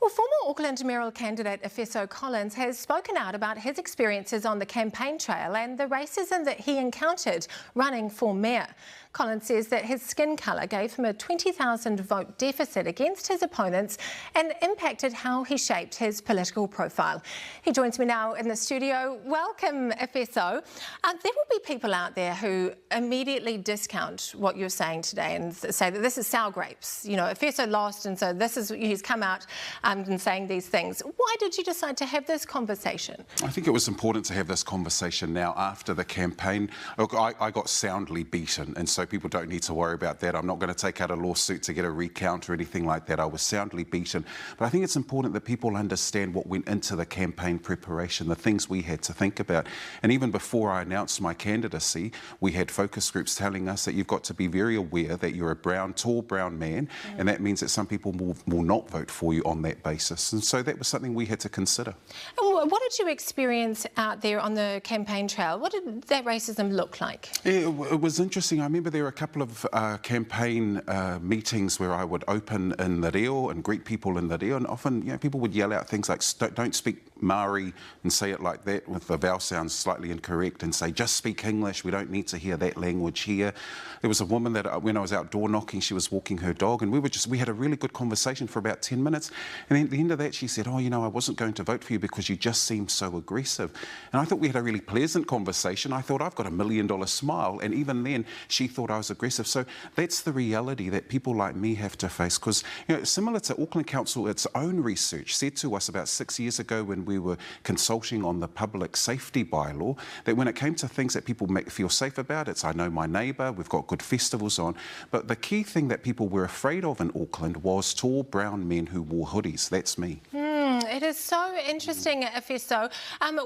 Well, former Auckland mayoral candidate Efeso Collins has spoken out about his experiences on the campaign trail and the racism that he encountered running for mayor. Collins says that his skin colour gave him a 20,000 vote deficit against his opponents and impacted how he shaped his political profile. He joins me now in the studio. Welcome, Efeso. There will be people out there who immediately discount what you're saying today and say that this is sour grapes. You know, Efeso lost, and so he's come out and saying these things. Why did you decide to have this conversation? I think it was important to have this conversation now after the campaign. Look, I got soundly beaten, and so people don't need to worry about that. I'm not going to take out a lawsuit to get a recount or anything like that. I was soundly beaten. But I think it's important that people understand what went into the campaign preparation, the things we had to think about. And even before I announced my candidacy, we had focus groups telling us that you've got to be very aware that you're a tall brown man, and that means that some people will not vote for you on that basis. And so that was something we had to consider. And what did you experience out there on the campaign trail? What did that racism look like? It was interesting. I remember there were a couple of campaign meetings where I would open in the reo and greet people in the reo, and often people would yell out things like, don't speak Maori and say it like that with the vowel sounds slightly incorrect, and say, just speak English, we don't need to hear that language here. There was a woman that when I was outdoor knocking, she was walking her dog, and we had a really good conversation for about 10 minutes. And then at the end of that, she said, I wasn't going to vote for you because you just seem so aggressive. And I thought we had a really pleasant conversation. I thought, I've got $1 million smile. And even then, she thought I was aggressive. So that's the reality that people like me have to face. Because, similar to Auckland Council, its own research said to us about 6 years ago when we were consulting on the public safety bylaw, that when it came to things that people feel safe about, it's I know my neighbour, we've got good festivals on. But the key thing that people were afraid of in Auckland was tall brown men who wore hoodies. That's me. It is so interesting, Efeso.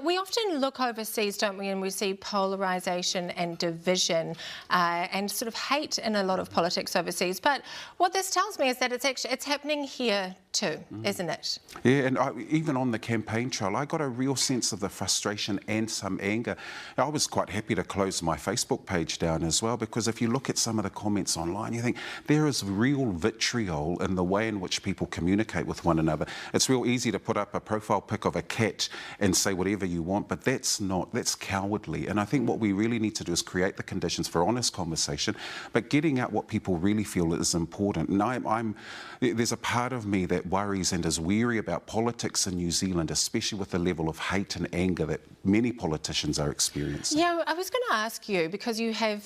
We often look overseas, don't we, and we see polarisation and division and sort of hate in a lot of politics overseas. But what this tells me is that it's happening here too, isn't it? Yeah, and even on the campaign trail, I got a real sense of the frustration and some anger. I was quite happy to close my Facebook page down as well, because if you look at some of the comments online, you think there is real vitriol in the way in which people communicate with one another. It's real easy to put up a profile pic of a cat and say whatever you want, but that's cowardly. And I think what we really need to do is create the conditions for honest conversation, but getting out what people really feel is important. And there's a part of me that worries and is weary about politics in New Zealand, especially with the level of hate and anger that many politicians are experiencing. Yeah, I was going to ask you, because you have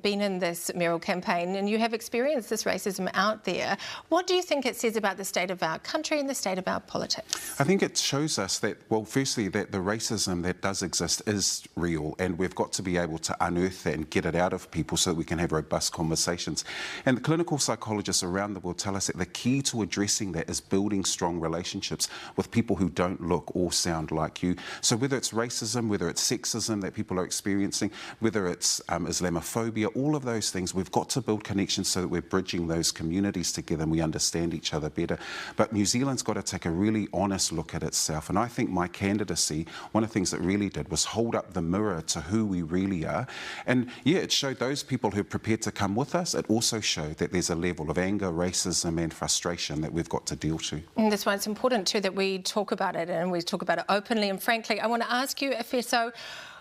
been in this mayoral campaign and you have experienced this racism out there. What do you think it says about the state of our country and the state of our politics? I think it shows us that, well, firstly, that the racism that does exist is real, and we've got to be able to unearth that and get it out of people so that we can have robust conversations. And the clinical psychologists around the world tell us that the key to addressing that is building strong relationships with people who don't look or sound like you. So whether it's racism, whether it's sexism that people are experiencing, whether it's Islamophobia, all of those things, we've got to build connections so that we're bridging those communities together and we understand each other better. But New Zealand's got to take a really honest look at itself. And I think my candidacy, one of the things it really did was hold up the mirror to who we really are. And yeah, it showed those people who are prepared to come with us. It also showed that there's a level of anger, racism and frustration that we've got to deal to. And that's why it's important too that we talk about it, and we talk about it openly and frankly. I want to ask you, Efeso,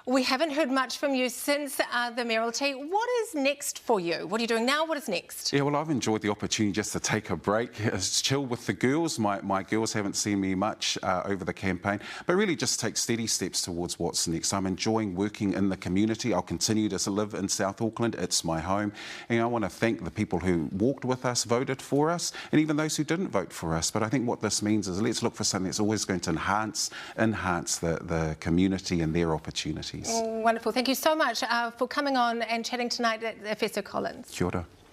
we haven't heard much from you since the Mayoralty. What is next for you? What are you doing now? What is next? Yeah, well, I've enjoyed the opportunity just to take a break, chill with the girls. My girls haven't seen me much over the campaign, but really just take steady steps towards what's next. I'm enjoying working in the community. I'll continue to live in South Auckland. It's my home. And I want to thank the people who walked with us, voted for us, and even those who didn't vote for us. But I think what this means is let's look for something that's always going to enhance the community and their opportunities. Wonderful. Thank you so much for coming on and chatting tonight at Efeso Collins. Kia ora.